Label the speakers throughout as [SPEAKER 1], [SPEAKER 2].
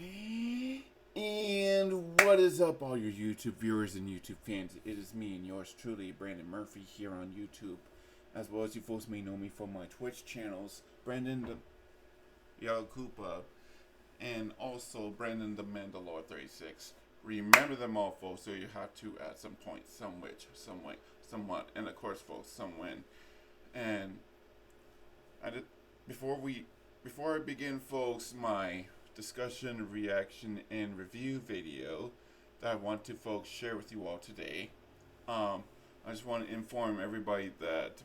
[SPEAKER 1] And what is up, all your YouTube viewers and YouTube fans? It is me and yours truly, Brandon Murphy, here on YouTube. As well as you folks may know me from my Twitch channels, Brandon the Yellow Koopa, and also Brandon the Mandalore 36. Remember them all, folks, so you have to at some point, some which, some way, somewhat, and of course, folks, some when. And before I begin, folks, my discussion, reaction, and review video that I want to, folks, share with you all today. I just want to inform everybody that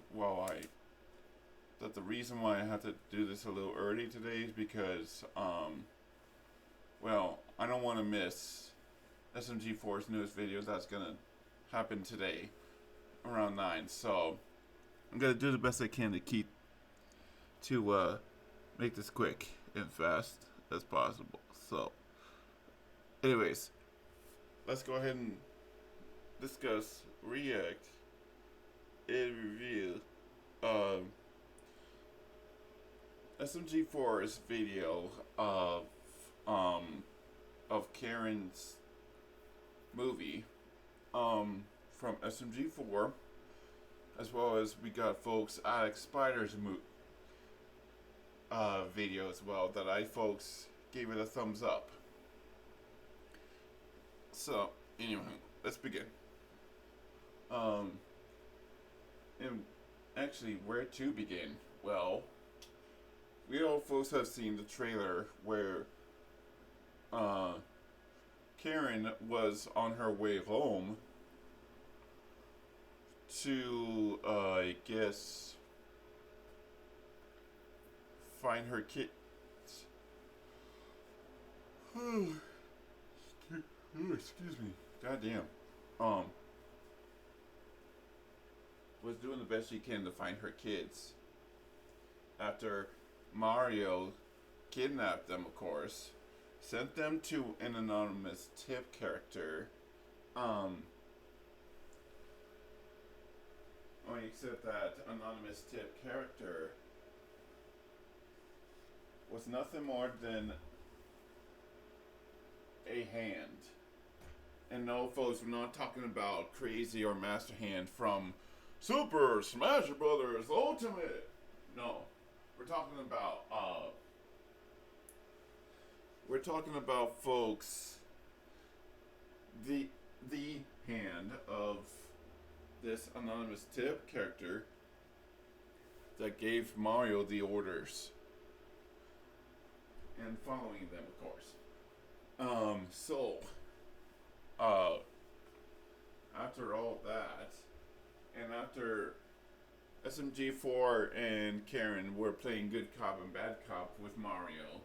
[SPEAKER 1] the reason why I had to do this a little early today is because I don't want to miss SMG4's newest video that's gonna happen today around 9. So I'm gonna do the best I can to make this quick and fast as possible. So, anyways, let's go ahead and discuss, react, and review SMG4's video of Karen's movie from SMG4, as well as we got, folks, Alex Spider's video as well that I, folks, gave it a thumbs up. So anyway, let's begin. And actually, where to begin? Well, we all, folks, have seen the trailer where Karen was on her way home to, I guess, find her kids. Excuse me. Goddamn. Was doing the best she can to find her kids after Mario kidnapped them, of course, sent them to an anonymous tip character. Except that anonymous tip character was nothing more than a hand. And no, folks, we're not talking about Crazy or Master Hand from Super Smash Brothers Ultimate. No, we're talking about, folks, the hand of this anonymous tip character that gave Mario the orders and following them, of course. After all that, and after SMG4 and Karen were playing good cop and bad cop with Mario,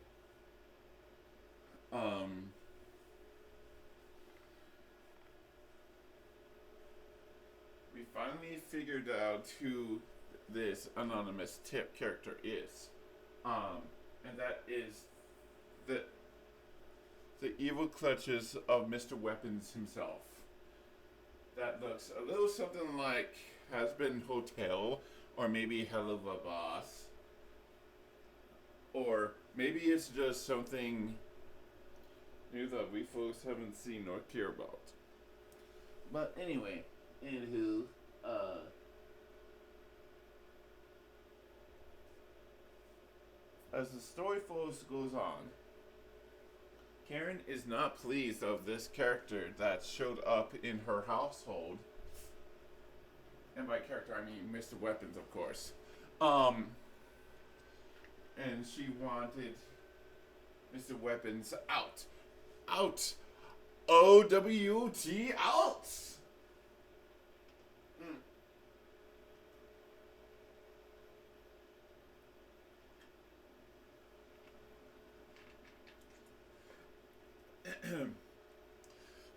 [SPEAKER 1] we finally figured out who this anonymous tip character is. And that is the evil clutches of Mr. Weapons himself. That looks a little something like Has-Been Hotel, or maybe Hell of a Boss. Or maybe it's just something new that we folks haven't seen or care about. But anyway, anywho, as the story, folks, goes on, Karen is not pleased of this character that showed up in her household. And by character, I mean Mr. Weapons, of course. And she wanted Mr. Weapons out. Out. O-W-T, out.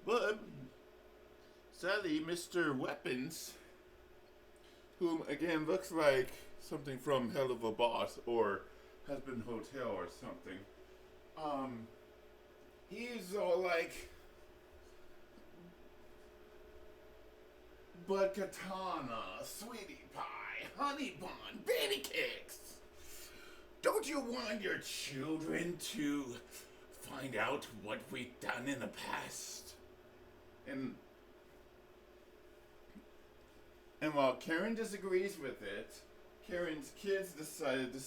[SPEAKER 1] But sadly, Mr. Weapons, whom again looks like something from Hell of a Boss or Has-Been Hotel or something, he's all like, but katana, sweetie pie, honey bun, baby kicks. Don't you want your children to find out what we've done in the past. And while Karen disagrees with it, Karen's kids decided to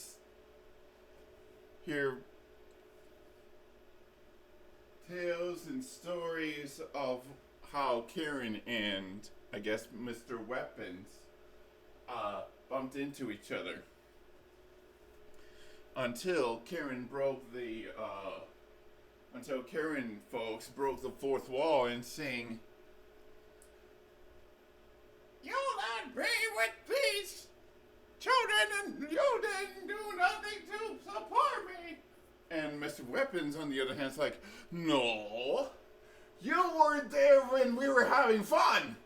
[SPEAKER 1] hear tales and stories of how Karen and, I guess, Mr. Weapons bumped into each other. Until Karen folks broke the fourth wall and saying, "You let me with these children and you didn't do nothing to support me." And Mr. Weapons, on the other hand, is like, "No, you weren't there when we were having fun."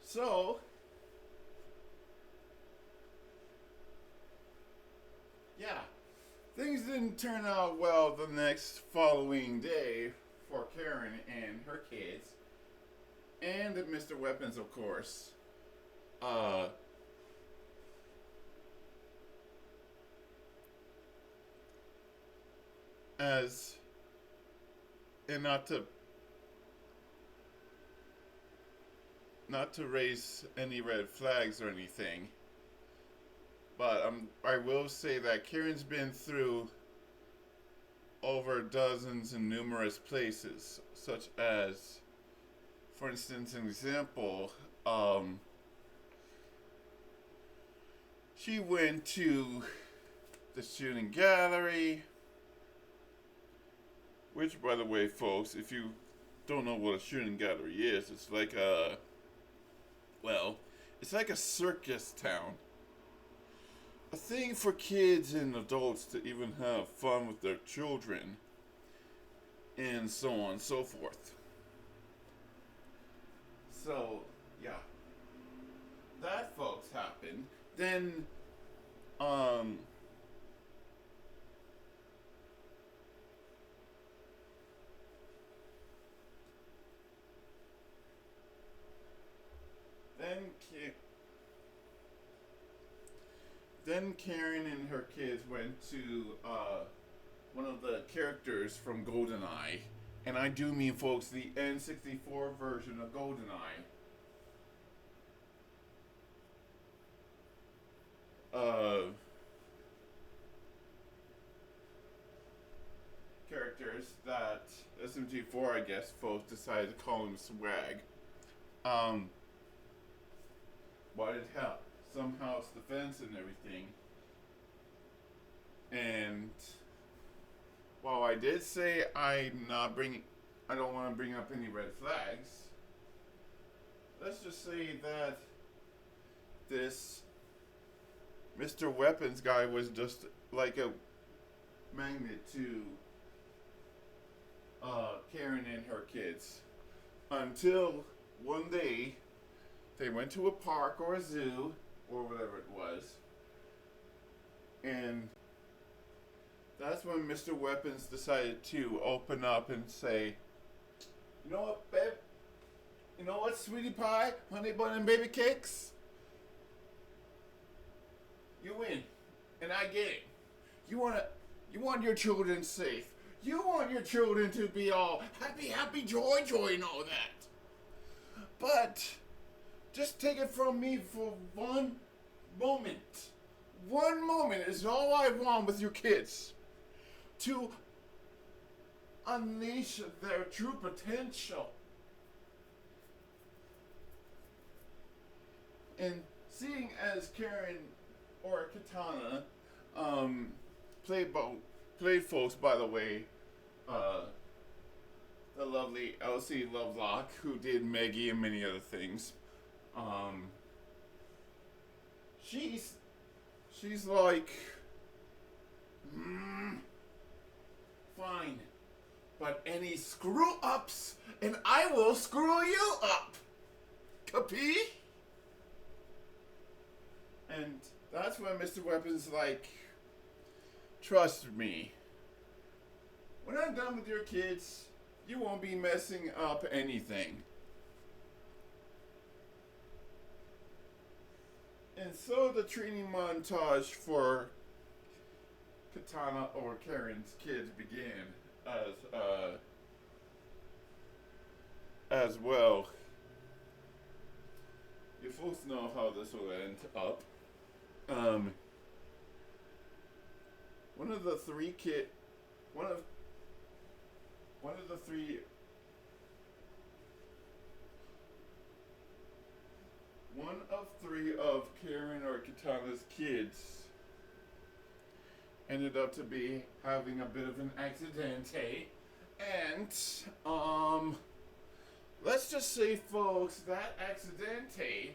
[SPEAKER 1] So, yeah, things didn't turn out well the next following day for Karen and her kids, and Mr. Weapons, of course. And not to raise any red flags or anything, but I will say that Karen's been through over dozens and numerous places, such as, for instance, an example, she went to the shooting gallery, which, by the way, folks, if you don't know what a shooting gallery is, it's like it's like a circus town. A thing for kids and adults to even have fun with their children, and so on and so forth. So, yeah. That, folks, happened. Then, Then Karen and her kids went to one of the characters from GoldenEye, and I do mean, folks, the N64 version of GoldenEye. Characters that SMG4, I guess, folks decided to call him Swag. Why did help? Somehow it's defense and everything. And while I did say I don't want to bring up any red flags, let's just say that this Mr. Weapons guy was just like a magnet to Karen and her kids. Until one day they went to a park or a zoo or whatever it was, and that's when Mr. Weapons decided to open up and say, "You know what, babe? You know what, sweetie pie, honey bun and baby cakes? You win, and I get it. You want your children safe. You want your children to be all happy, joy, and all that. But just take it from me for one moment. One moment is all I want with your kids. To unleash their true potential." And seeing as Karen or Katana played folks, by the way, the lovely Elsie Lovelock, who did Maggie and many other things. She's like, fine, but any screw ups and I will screw you up. Capì? And that's when Mr. Weapons like, trust me, when I'm done with your kids, you won't be messing up anything. And so the training montage for Katana or Karen's kids began as well. You folks know how this will end up. One of the three one of the three one of three of Karen or Katana's kids ended up to be having a bit of an accidente, and let's just say, folks, that accidente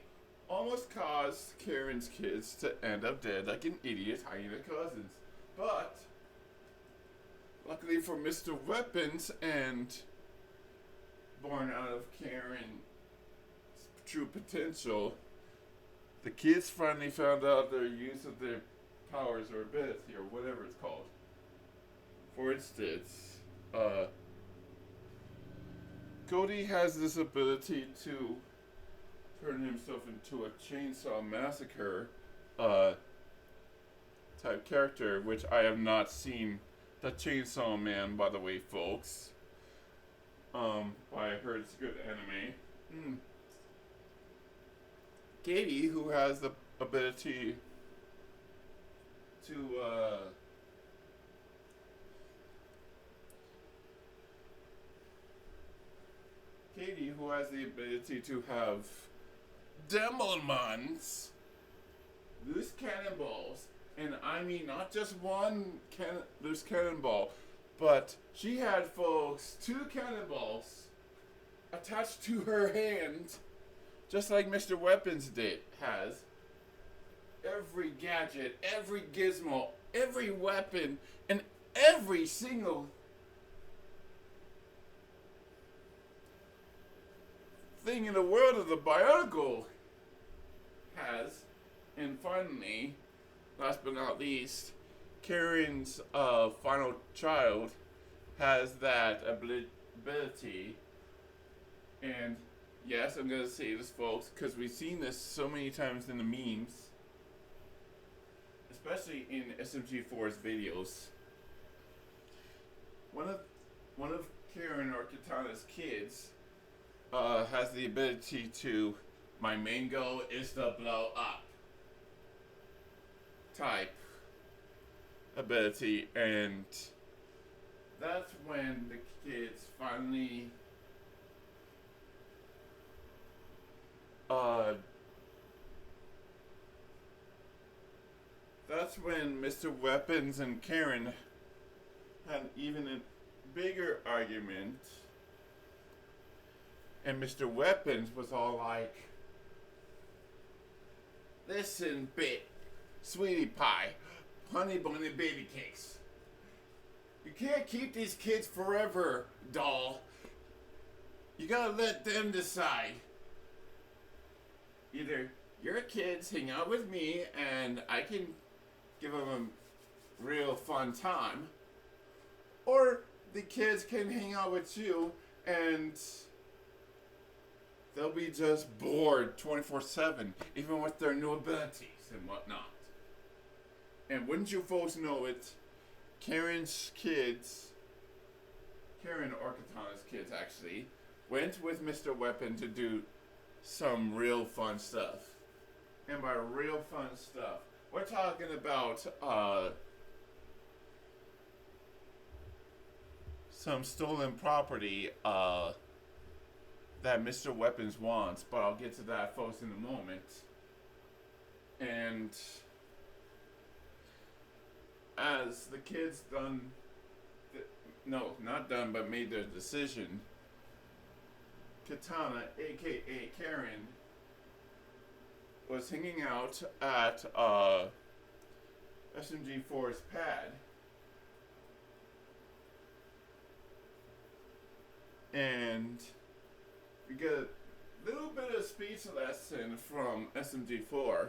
[SPEAKER 1] almost caused Karen's kids to end up dead like an idiot hyena cousins. But luckily for Mr. Weapons and born out of Karen's true potential, the kids finally found out their use of their powers or ability or whatever it's called. For instance, Cody has this ability to turn himself into a chainsaw massacre type character, which I have not seen the Chainsaw Man, by the way, folks. I heard it's a good anime. Katie, who has the ability to have demons, loose cannonballs, and I mean not just one loose cannonball, but she had, folks, 2 cannonballs attached to her hand, just like Mr. Weapons has. Every gadget, every gizmo, every weapon, and every single thing in the world of the Bionicle has. And finally, last but not least, Karen's final child has that ability. And yes, I'm gonna say this, folks, because we've seen this so many times in the memes, especially in SMG4's videos. One of Karen or Katana's kids has the ability to, my main goal is to blow up type ability, and that's when the kids finally that's when Mr. Weapons and Karen had even a bigger argument, and Mr. Weapons was all like, listen, sweetie pie, honey bunny baby cakes, you can't keep these kids forever, doll. You gotta let them decide. Either your kids hang out with me and I can give them a real fun time, or the kids can hang out with you and they'll be just bored 24/7, even with their new abilities and whatnot. And wouldn't you folks know it, Karen's kids, Karen or Katana's kids actually, went with Mr. Weapon to do some real fun stuff. And by real fun stuff, we're talking about some stolen property that Mr. Weapons wants, but I'll get to that, folks, in a moment. And as the kids made their decision, Katana, aka Karen, was hanging out at SMG4's pad, and we get a little bit of speech lesson from SMG4,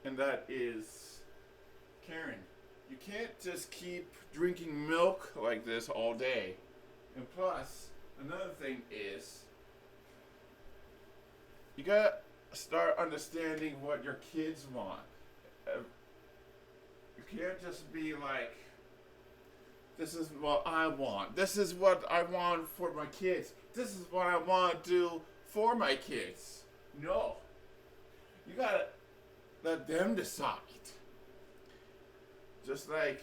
[SPEAKER 1] and that is, Karen, you can't just keep drinking milk like this all day. And plus, another thing is, you gotta start understanding what your kids want. Your can't just be like, this is what I want. This is what I want for my kids. This is what I want to do for my kids. No. You gotta let them decide. Just like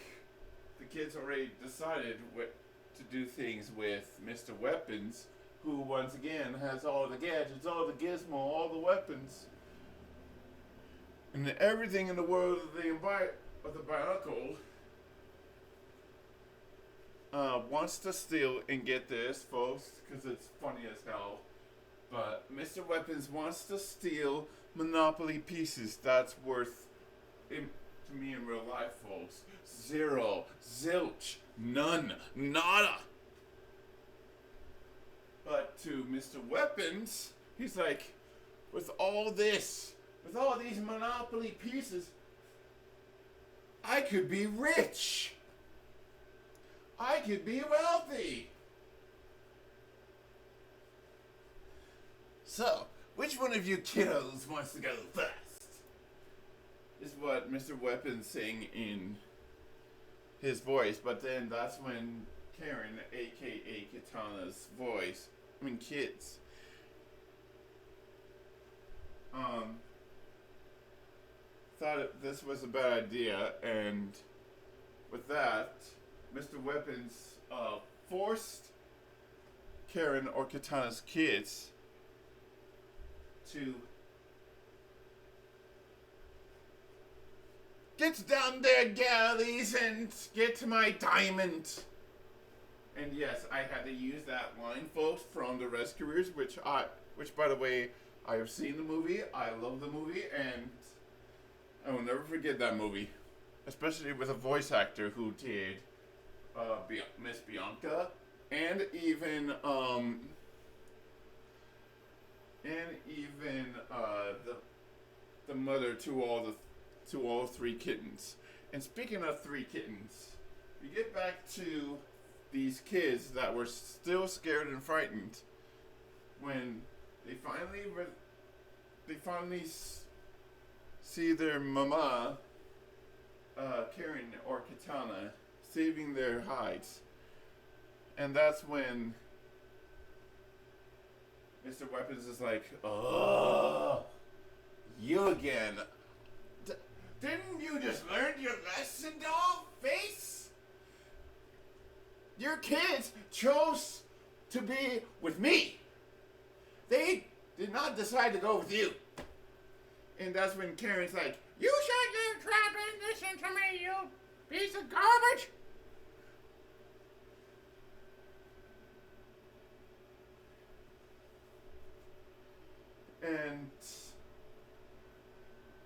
[SPEAKER 1] the kids already decided what to do things with Mr. Weapons, who once again has all the gadgets, all the gizmo, all the weapons, and everything in the world of the Bionicle wants to steal. And get this, folks, because it's funny as hell, but Mr. Weapons wants to steal Monopoly pieces that's worth, to me in real life, folks, zero, zilch, none, nada. But to Mr. Weapons, he's like, with all these Monopoly pieces, I could be rich. I could be wealthy. So, which one of you kiddos wants to go first? Is what Mr. Weapons saying in his voice, but then that's when Karen, aka Katana's voice, kids, thought this was a bad idea, and with that, Mr. Weapons forced Karen or Katana's kids to get down there, galleys, and get to my diamond. And yes, I had to use that line, folks, from The Rescuers, which by the way, I have seen the movie. I love the movie, and I will never forget that movie, especially with a voice actor who did Miss Bianca, and even the mother to all three kittens. And speaking of three kittens, we get back to these kids that were still scared and frightened when they finally see their mama, Karen or Katana, saving their hides. And that's when Mr. Weapons is like, "Oh, you again. Didn't you just learn your lesson, doll face? Your kids chose to be with me. They did not decide to go with you." And that's when Karen's like, "You shut your trap and listen to me, you piece of garbage." And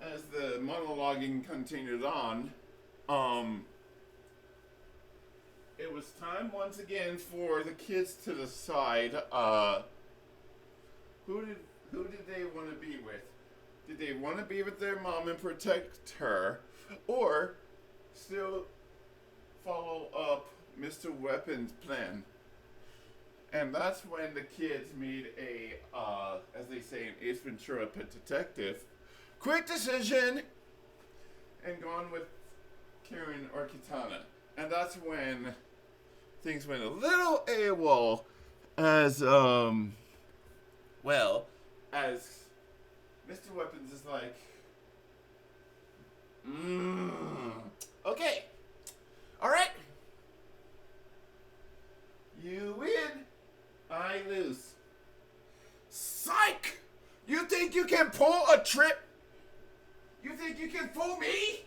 [SPEAKER 1] as the monologuing continued on, it was time once again for the kids to decide who did they want to be with. Did they want to be with their mom and protect her, or still follow up Mr. Weapons' plan? And that's when the kids made a, as they say in Ace Ventura, Pet Detective, quick decision, and gone with Karen or Katana. And that's when things went a little AWOL, as Mr. Weapons is like, okay, alright, you win, I lose. Psych! You think you can pull a trick? You think you can fool me?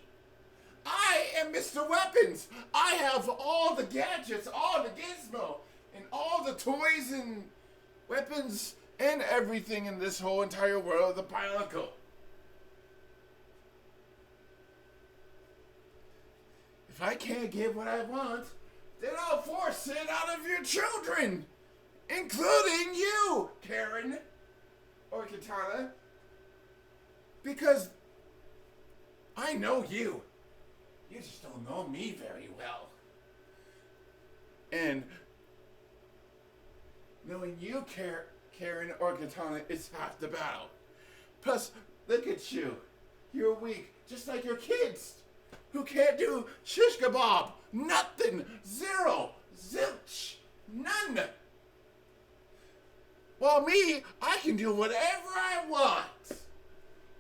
[SPEAKER 1] I am Mr. Weapons. I have all the gadgets, all the gizmo, and all the toys and weapons and everything in this whole entire world of the Bionicle. If I can't get what I want, then I'll force it out of your children, including you, Karen or Katana, because I know you. You just don't know me very well. And knowing you, Karen or Katana, is half the battle. Plus, look at you. You're weak, just like your kids. who can't do shish kebab. Nothing. Zero. Zilch. None. Well, me, I can do whatever I want.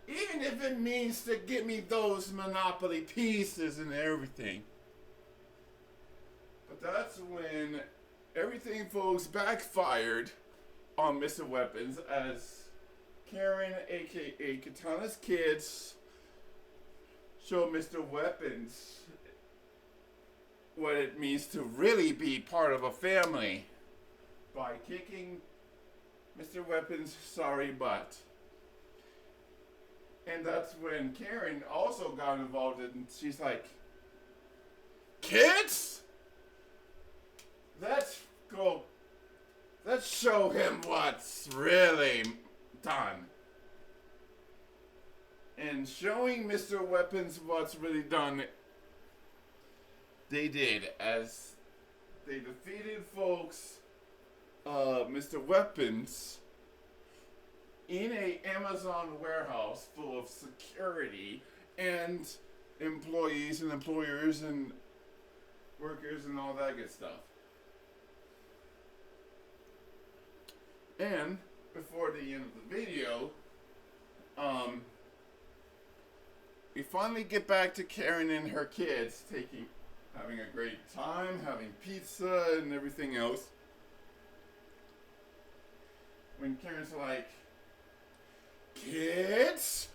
[SPEAKER 1] Even if it means to get me those Monopoly pieces and everything. But that's when everything, folks, backfired on Mr. Weapons as Karen, aka Katana's kids, showed Mr. Weapons what it means to really be part of a family by kicking Mr. Weapons' sorry butt. And that's when Karen also got involved, and she's like, kids? Let's show him what's really done. And showing Mr. Weapons what's really done, they did, as they defeated folks, Mr. Weapons, in a Amazon warehouse full of security and employees and employers and workers and all that good stuff. And before the end of the video, we finally get back to Karen and her kids having a great time, having pizza and everything else. When Karen's like, kids,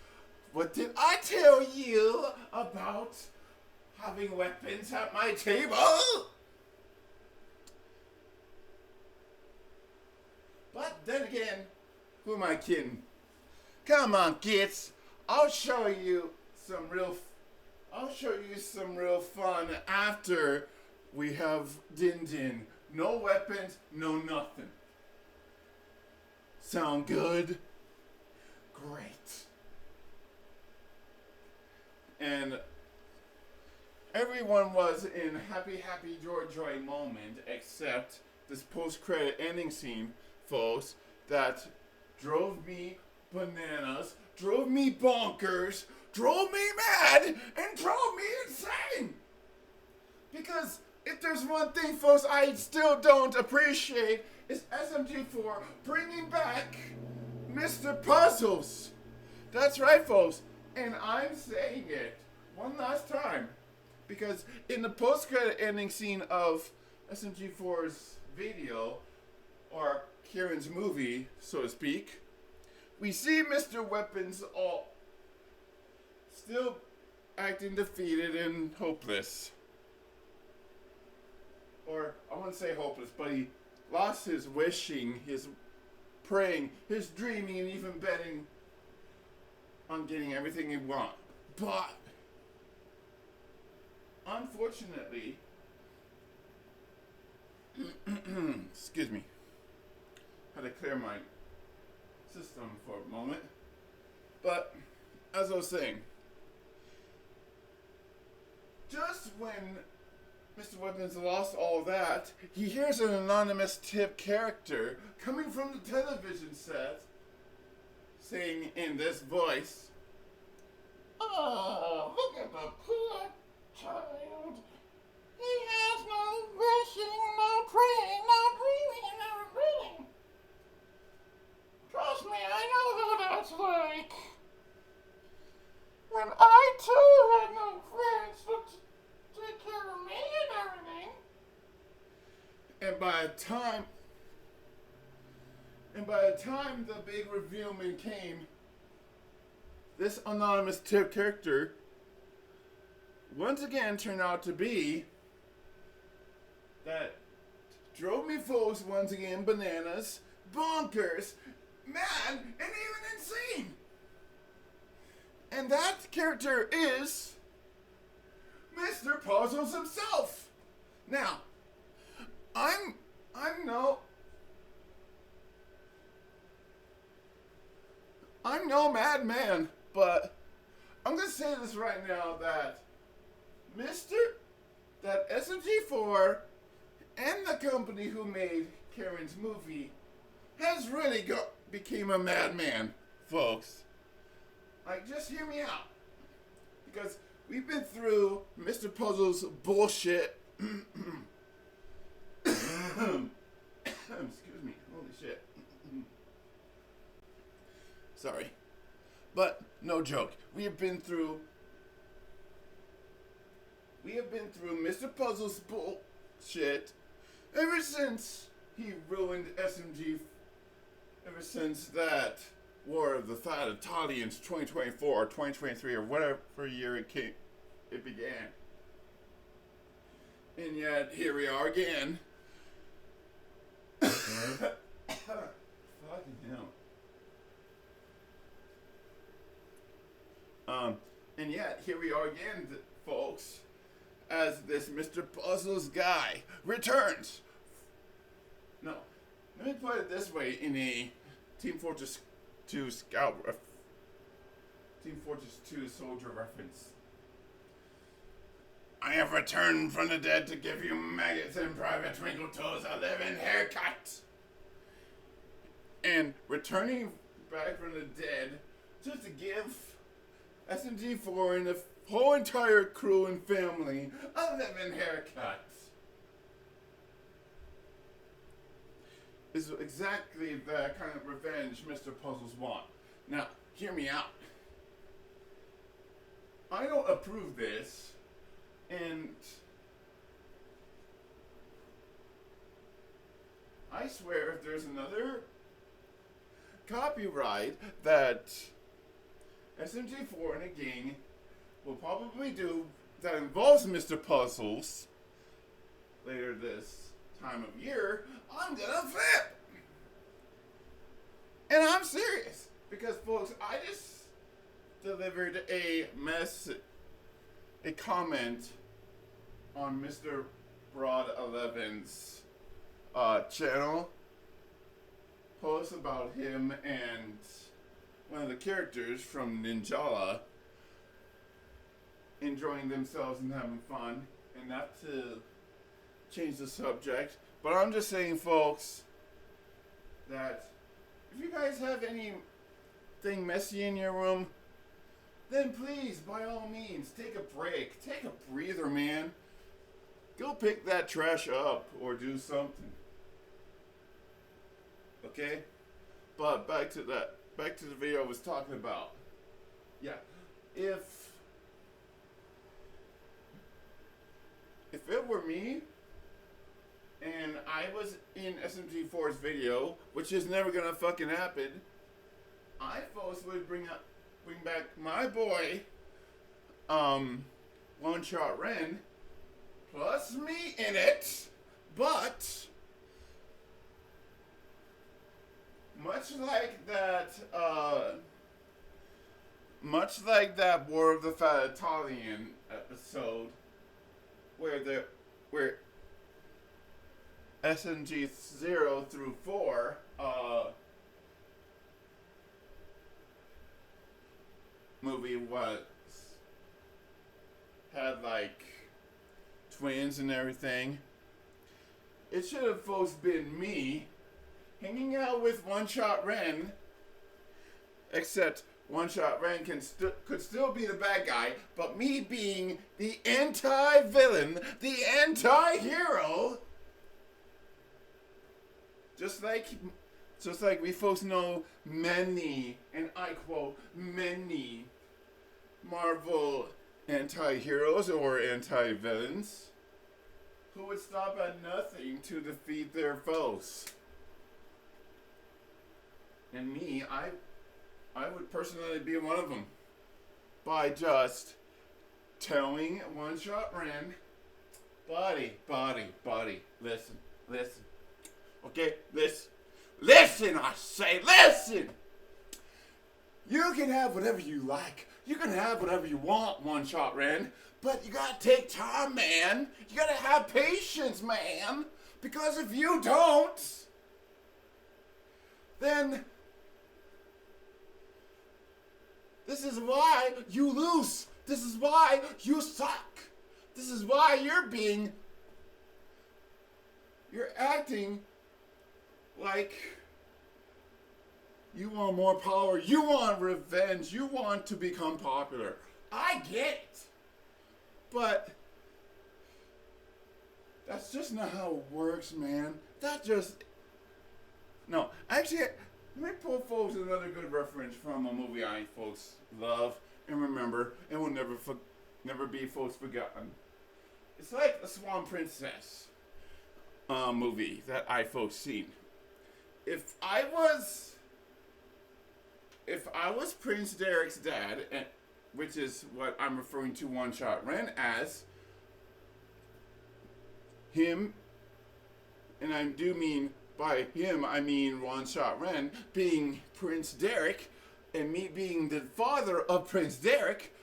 [SPEAKER 1] what did I tell you about having weapons at my table? But then again, who am I kidding? Come on, kids. I'll show you some real fun after we have Din Din. No weapons, no nothing. Sound good? Great. And everyone was in happy joy moment except this post-credit ending scene, folks, that drove me bananas, drove me bonkers, drove me mad, and drove me insane. Because if there's one thing, folks, I still don't appreciate is SMG4 bringing back Mr. Puzzles. That's right, folks. And I'm saying it one last time. Because in the post-credit ending scene of SMG4's video, or Kieran's movie, so to speak, we see Mr. Weapons all still acting defeated and hopeless. Or, I wouldn't say hopeless, but he lost his wishing, his praying, his dreaming, and even betting on getting everything he wants. But, unfortunately, excuse me, had to clear my system for a moment. But, as I was saying, just when Mr. Weapons lost all that, he hears an anonymous tip character coming from the television set saying in this voice, "Oh, look at the poor child. He has no wishing, no praying, no dreaming, and no reading. Trust me, I know who that's like. When I too had no friends to take care of me and everything." And by the time the big revealment came, this anonymous tip character once again turned out to be that drove me folks once again bananas, bonkers, mad, and even insane. And that character is Mr. Puzzles himself. Now, I'm no madman, but I'm gonna say this right now that that SMG4 and the company who made Karen's movie has really became a madman, folks. Like, just hear me out. Because we've been through Mr. Puzzle's bullshit. Excuse me. Holy shit. Sorry. But, no joke. We have been through Mr. Puzzle's bullshit ever since he ruined SMG. Ever since that War of the Fat Italians 2024 or 2023 or whatever year it began. And yet, here we are again. Fucking hell. And yet, here we are again, folks, as this Mr. Puzzles guy returns. No, let me put it this way in a Team Fortress 2 Team Fortress 2 soldier reference. I have returned from the dead to give you maggots and Private Twinkle Toes a living haircut. And returning back from the dead just to give SMG4 and the whole entire crew and family a living haircut is exactly the kind of revenge Mr. Puzzles want. Now, hear me out. I don't approve this, and I swear if there's another copyright that SMG4 and a gang will probably do that involves Mr. Puzzles later this time of year, I'm gonna flip. And I'm serious. Because, folks, I just delivered a comment on Mr. Broad 11's channel. Post about him and one of the characters from Ninjala enjoying themselves and having fun. And not to change the subject, but I'm just saying, folks, that if you guys have anything messy in your room, then please, by all means, take a break. Take a breather, man. Go pick that trash up or do something. Okay? But back to the video I was talking about. Yeah. If it were me, and I was in SMG4's video, which is never gonna fucking happen, I folks would bring back my boy, One Shot Ren, plus me in it, but much like that War of the Fat Italian episode, where SMG 0 through 4 movie had like twins and everything. It should have folks been me hanging out with One Shot Ren, except One Shot Ren could still be the bad guy, but me being the anti-villain, the anti-hero. Just like we folks know many, and I quote, many Marvel anti-heroes or anti-villains who would stop at nothing to defeat their foes. And me, I would personally be one of them by just telling One Shot Ren, buddy, listen. Okay, listen, I say, listen! You can have whatever you like. You can have whatever you want, One Shot Ren. But you gotta take time, man. You gotta have patience, man. Because if you don't, then this is why you lose. This is why you suck. This is why you're acting like you want more power, you want revenge, you want to become popular. I get it. But that's just not how it works, man. That just... No, actually, let me pull folks another good reference from a movie I folks love and remember and will never be folks forgotten. It's like the Swan Princess movie that I folks seen. If I was Prince Derek's dad, which is what I'm referring to One Shot Ren as, him, and I do mean by him, I mean One Shot Ren being Prince Derek, and me being the father of Prince Derek,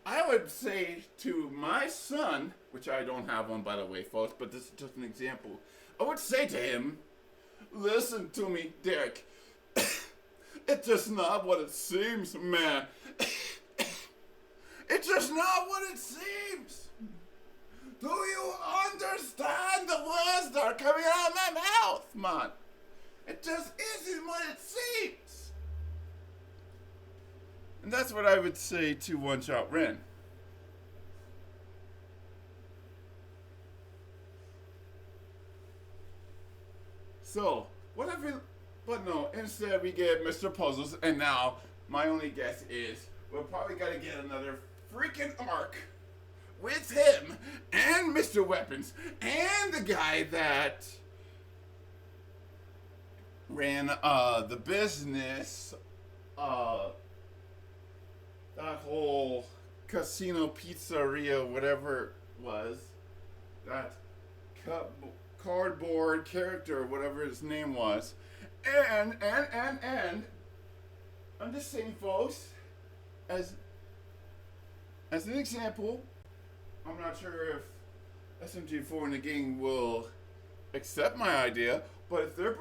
[SPEAKER 1] I would say to my son, which I don't have one by the way, folks, but this is just an example. I would say to him, listen to me, Derek. It's just not what it seems, man. It's just not what it seems. Do you understand the words that are coming out of my mouth, man? It just isn't what it seems. And that's what I would say to One Shot Ren. So, whatever, but no, instead we get Mr. Puzzles, and now my only guess is we're probably gonna get another freaking arc with him and Mr. Weapons and the guy that ran the business, that whole casino pizzeria, whatever it was, that cardboard character, whatever his name was, and I'm just saying, folks, as an example, I'm not sure if SMG4 and the gang will accept my idea, but if they're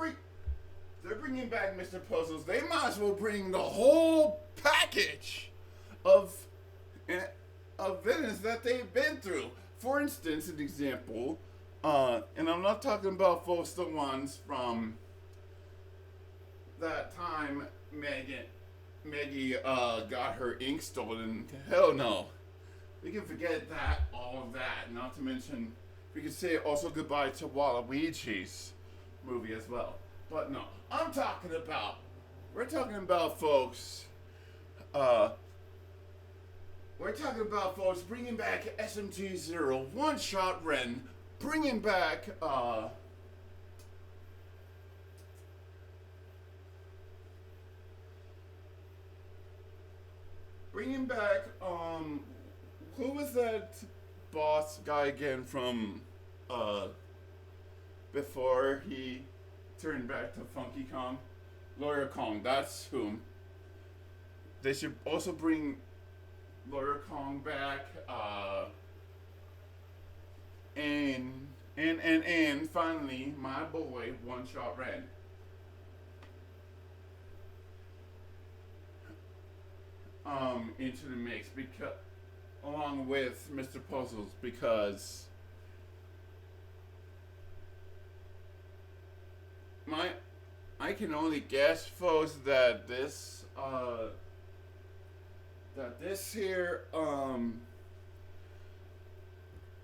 [SPEAKER 1] bringing back Mr. Puzzles, they might as well bring the whole package of villains that they've been through. For instance, an example, and I'm not talking about folks the ones from that time Maggie got her ink stolen. Hell no. We can forget that, all of that. Not to mention, we could say also goodbye to Waluigi's movie as well. But no, we're talking about folks, bringing back SMG0, One Shot Ren, bringing back, who was that boss guy again from, before he turned back to Funky Kong? Lawyer Kong, that's whom. They should also bring Lawyer Kong back, and finally, my boy, One Shot Ren. Into the mix, because along with Mr. Puzzles, because I can only guess, folks, that this here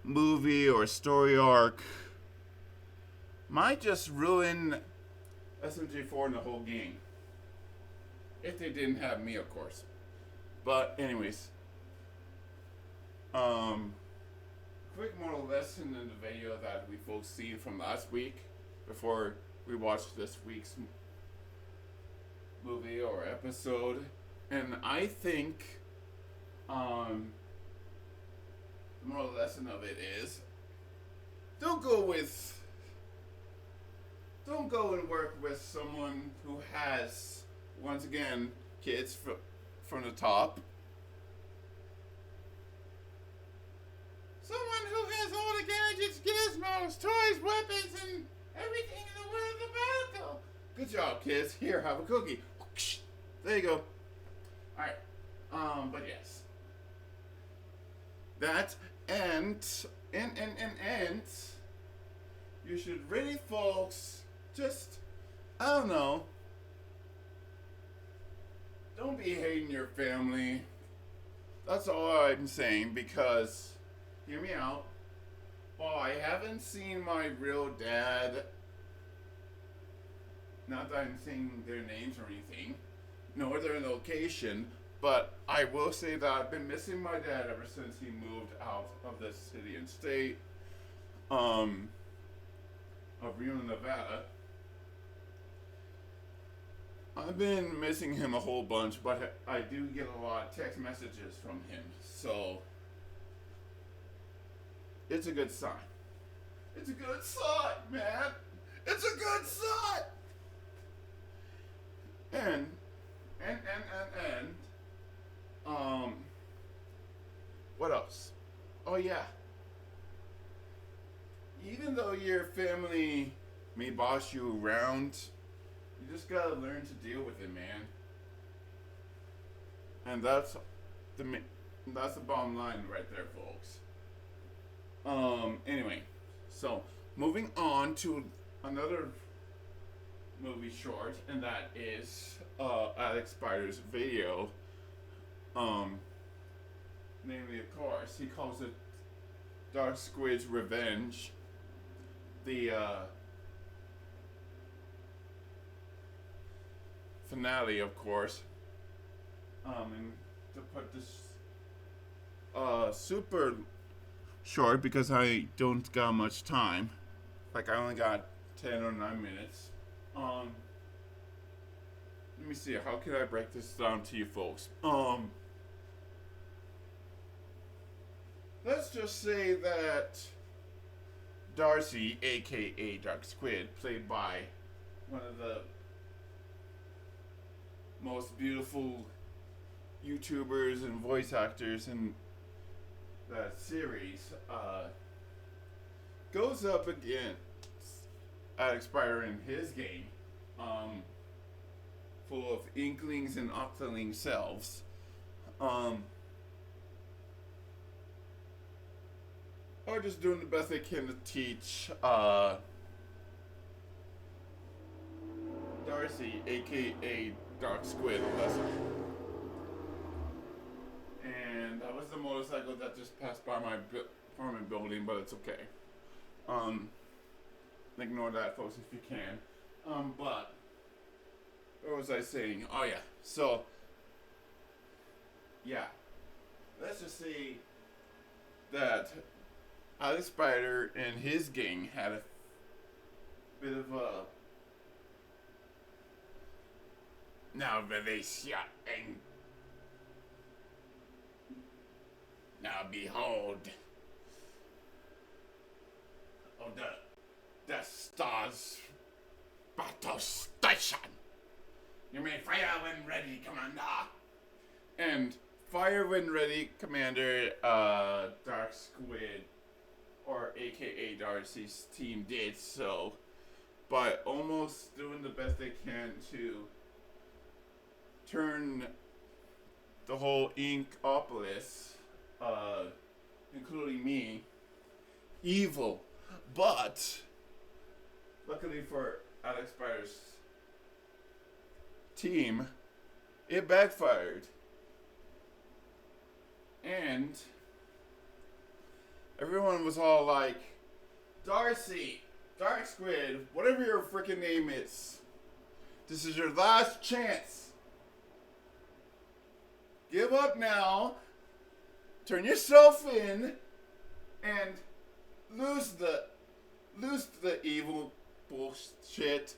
[SPEAKER 1] movie or story arc might just ruin SMG4 and the whole gang. If they didn't have me, of course. But anyways, quick moral lesson in the video that we folks seen from last week before we watched this week's movie or episode, and I think the moral lesson of it is don't go and work with someone who has, once again, kids from the top. Someone who has all the gadgets, gizmos, toys, weapons, and everything in the world of battle. Good job, kids. Here, have a cookie. There you go. Alright. But yes. That and you should really, folks, just, I don't know, don't be hating your family. That's all I'm saying, because hear me out. While I haven't seen my real dad, not that I'm saying their names or anything, nor their location, but I will say that I've been missing my dad ever since he moved out of the city and state of Reno, Nevada. I've been missing him a whole bunch, but I do get a lot of text messages from him, so it's a good sign. It's a good sign, man. It's a good sign. And what else? Oh yeah. Even though your family may boss you around, you just gotta learn to deal with it, man. And that's the bottom line right there, folks. Anyway, so moving on to another movie short, and that is Alex Spider's video. Namely, of course, he calls it Dark Squid's Revenge. The finale, of course. And to put this super short because I don't got much time. Like I only got 10 or 9 minutes. Let me see. How can I break this down to you folks? Let's just say that Darcy, aka Dark Squid, played by one of the most beautiful YouTubers and voice actors in that series, goes up against Alex Spider in his game, full of inklings and octoling selves. Or just doing the best they can to teach Darcy, aka Dark Squid, a lesson. And that was the motorcycle that just passed by my apartment building, but it's okay. Ignore that, folks, if you can. But what was I saying? Oh yeah. So yeah, let's just say that Alex Spider and his gang had a bit of a and now behold the stars battle station. You may fire when ready, Commander. And fire when ready, Commander. Dark Squid, or aka Darcy's team, did so by almost doing the best they can to turn the whole Inkopolis, including me, evil. But luckily for Alex Spider's team, it backfired. And everyone was all like, Darcy, Dark Squid, whatever your freaking name is, this is your last chance. Give up now, turn yourself in, and lose the evil bullshit,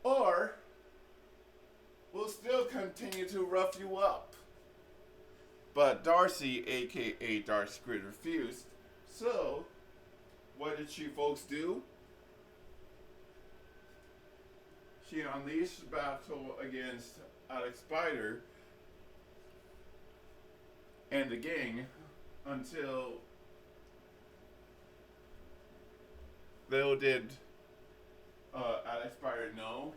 [SPEAKER 1] or we'll still continue to rough you up. But Darcy, aka Dark Squid, refused. So, what did she folks do? She unleashed battle against Alex Spider and the gang until little did Alex Spider know,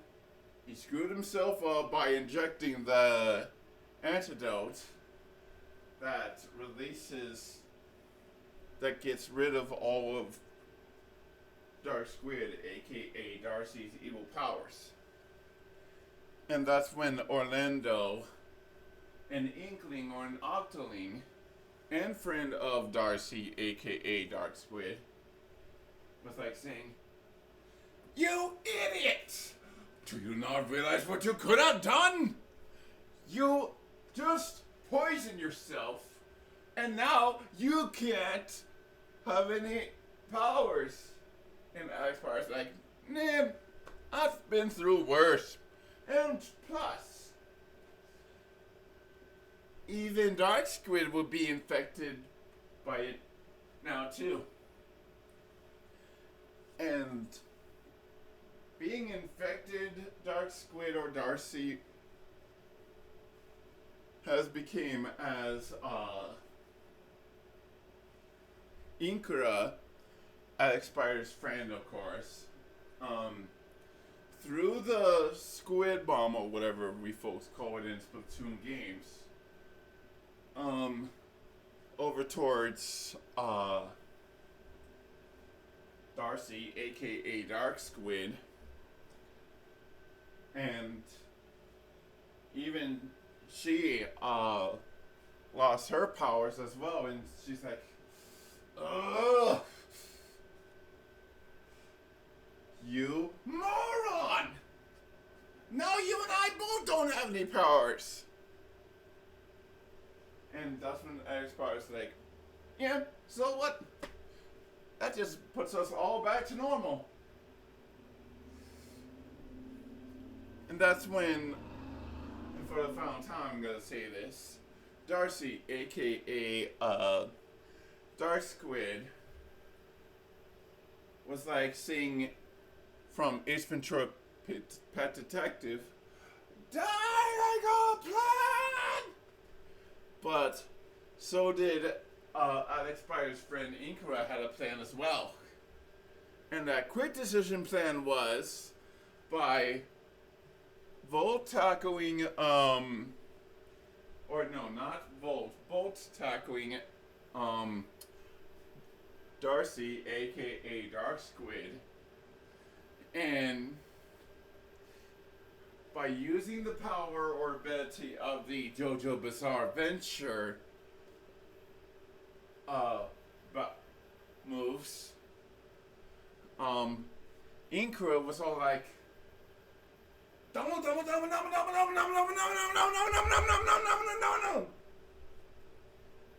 [SPEAKER 1] he screwed himself up by injecting the antidote that gets rid of all of Dark Squid, aka Darcy's evil powers. And that's when Orlando, an Inkling or an Octoling, and friend of Darcy, aka Dark Squid, was like saying, "You idiot! Do you not realize what you could have done? You just poisoned yourself, and now you can't have any powers." And Alex Parr's like, "Nah, I've been through worse. And plus, even Dark Squid will be infected by it now too. And being infected, Dark Squid or Darcy has become as Inkura, Alex Spider's friend, of course, through the squid bomb or whatever we folks call it in Splatoon games, over towards Darcy, aka Dark Squid, and even she lost her powers as well, and she's like, "Ugh, you moron! Now you and I both don't have any powers." And that's when Alex Parr's like, "Yeah, so what? That just puts us all back to normal." And that's when, and for the final time I'm gonna say this, Darcy, aka Dark Squid, was like saying from Ace Ventura Pet Detective, "Die like a plan!" But so did Alex Spider's friend Inkura had a plan as well. And that quick decision plan was by Volt tackling, or no, not Volt, tackling, Darcy, aka Dark Squid, and by using the power or ability of the JoJo Bizarre Adventure moves, Inkura was all like,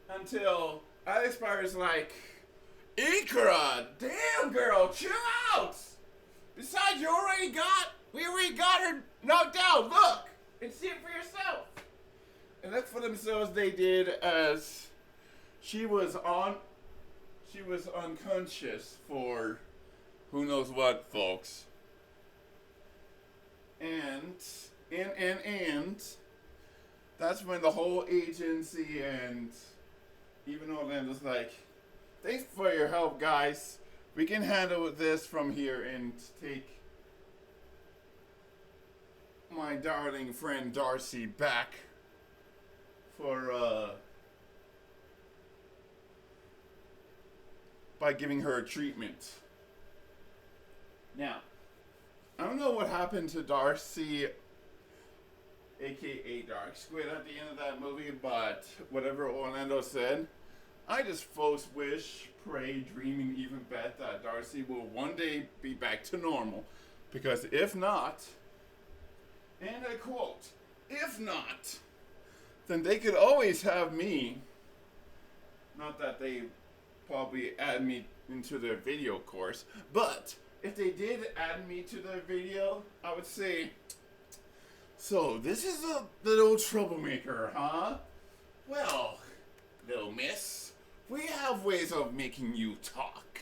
[SPEAKER 1] until Alex Spider's like, "Inkura, damn girl, chill out. Besides, we already got her knocked out. Look, and see it for yourself." And that's for themselves they did, as she was unconscious for who knows what, folks. And that's when the whole agency and even Orlando's like, "Thanks for your help, guys. We can handle this from here and take my darling friend Darcy back for by giving her a treatment." Now, I don't know what happened to Darcy, aka Dark Squid, at the end of that movie, but whatever Orlando said, I just folks wish, pray, dream, and even bet that Darcy will one day be back to normal. Because if not, and I quote, "if not, then they could always have me." Not that they probably add me into their video course, but if they did add me to their video, I would say, "So, this is a little troublemaker, huh? Well, little miss, we have ways of making you talk.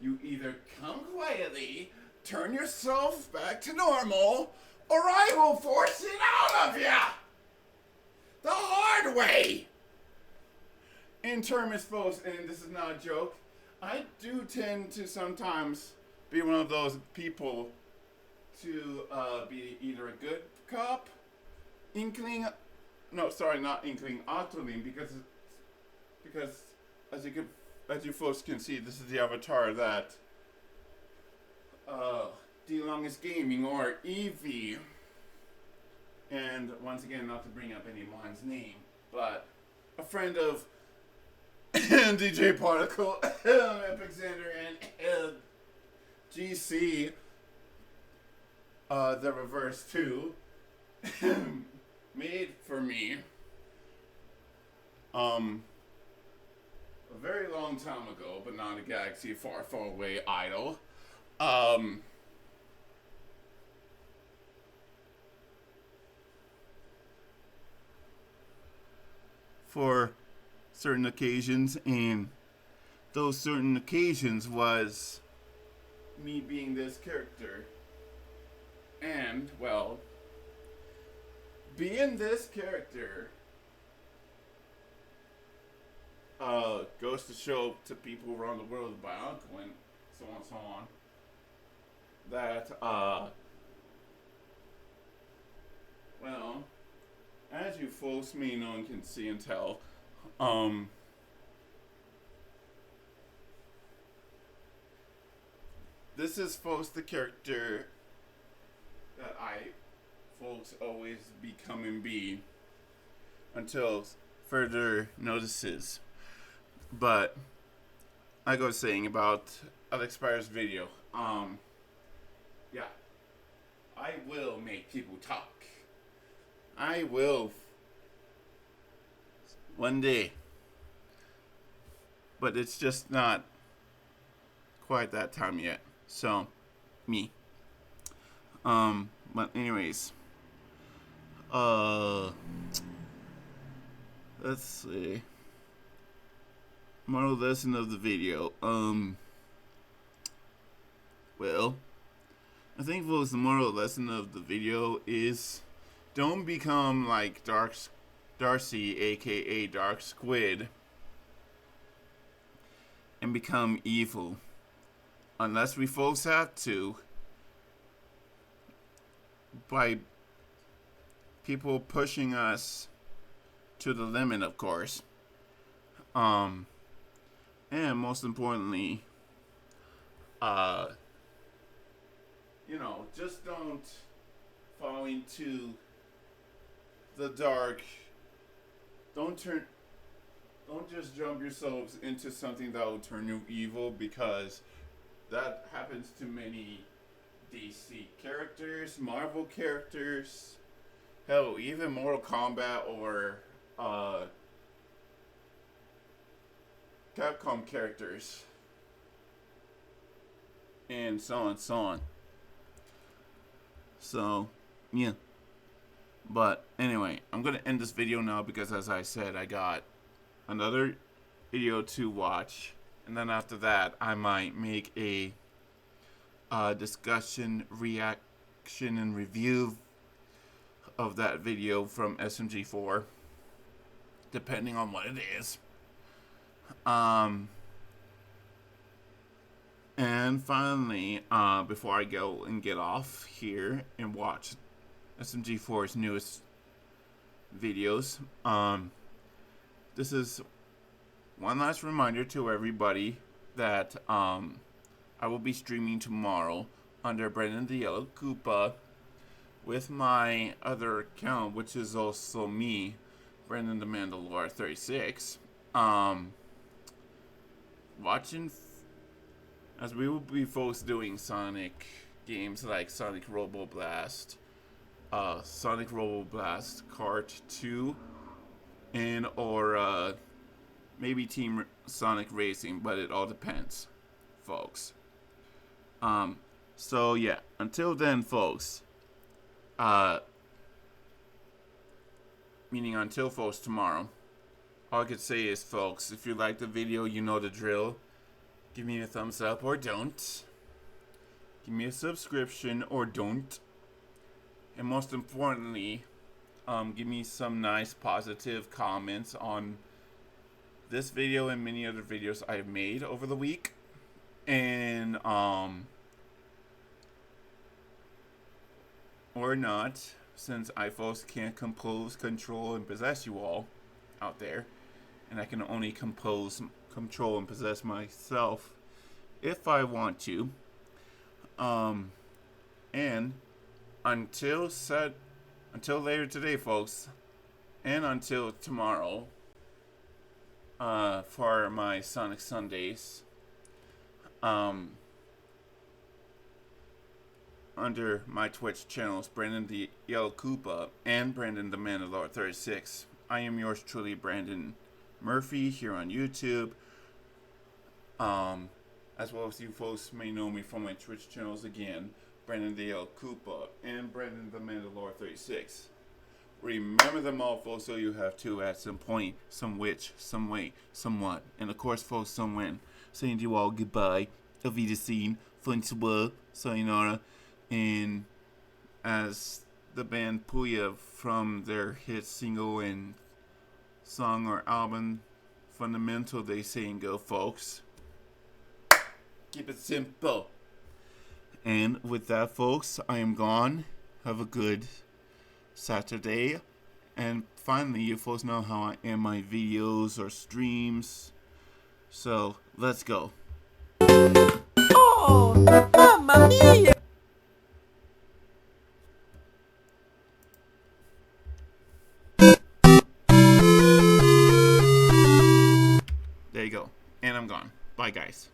[SPEAKER 1] You either come quietly, turn yourself back to normal, or I will force it out of ya! The hard way!" In terms, folks, and this is not a joke, I do tend to sometimes be one of those people to be either a good cop, Inkling, no, sorry, not Inkling, Octoling, because as you folks can see, this is the avatar that D-Long is gaming, or Eevee, and once again, not to bring up anyone's name, but a friend of DJ Particle, Epixander, and GC, the reverse 2, made for me, a very long time ago, but not a galaxy far, far away idol. For certain occasions, and those certain occasions was me being this character. And, well, being this character goes to show to people around the world, my uncle and so on and so on, that, well, as you folks may know and can see and tell, this is folks the character that I folks always become and be until further notices. But like I was saying about Alex Spires' video, yeah, I will make people talk. I will one day, but it's just not quite that time yet. So, me. But anyways, let's see. Moral lesson of the video. Well, I think the moral lesson of the video is don't become like Darcy, aka Dark Squid, and become evil. Unless we folks have to, by people pushing us to the limit, of course. And most importantly, just don't fall into the dark. Don't just jump yourselves into something that will turn you evil, because that happens to many DC characters, Marvel characters, hell, even Mortal Kombat or Capcom characters, and so on and so on. So, yeah. But anyway, I'm going to end this video now because, as I said, I got another video to watch. And then after that, I might make a discussion, reaction, and review of that video from SMG4, depending on what it is. And finally, before I go and get off here and watch SMG4's newest videos, this is one last reminder to everybody that I will be streaming tomorrow under Brendan the Yellow Koopa with my other account, which is also me, Brendan the Mandalore 36. Watching, as we will be folks doing Sonic games like Sonic Robo Blast, Sonic Robo Blast Kart 2, and or maybe Team Sonic Racing, but it all depends, folks. So yeah, until then, folks, meaning until folks tomorrow, all I could say is, folks, if you like the video, you know the drill. Give me a thumbs up or don't. Give me a subscription or don't. And most importantly, give me some nice positive comments on this video and many other videos I've made over the week. And, or not, since I folks can't compose, control, and possess you all out there. And I can only compose, control, and possess myself if I want to. And until later today, folks, and until tomorrow, for my Sonic Sundays. Under my Twitch channels, Brandon the Yellow Koopa and Brandon the Mandalore 36. I am yours truly, Brandon Murphy, here on YouTube. As well as you folks may know me from my Twitch channels again, Brandon the Yellow Koopa and Brandon the Mandalore 36. Remember them all, folks, so you have two at some point, some which, some way, somewhat. And of course, folks, some when. Saying to you all goodbye, auf Wiedersehen, bonsoir, sayonara. And as the band Puya from their hit single and song or album Fundamental, they say and go, folks. Keep it simple. And with that, folks, I am gone. Have a good Saturday. And finally, you folks know how I end my videos or streams. So, let's go.
[SPEAKER 2] Oh, mamma mia!
[SPEAKER 1] There you go. And I'm gone. Bye, guys.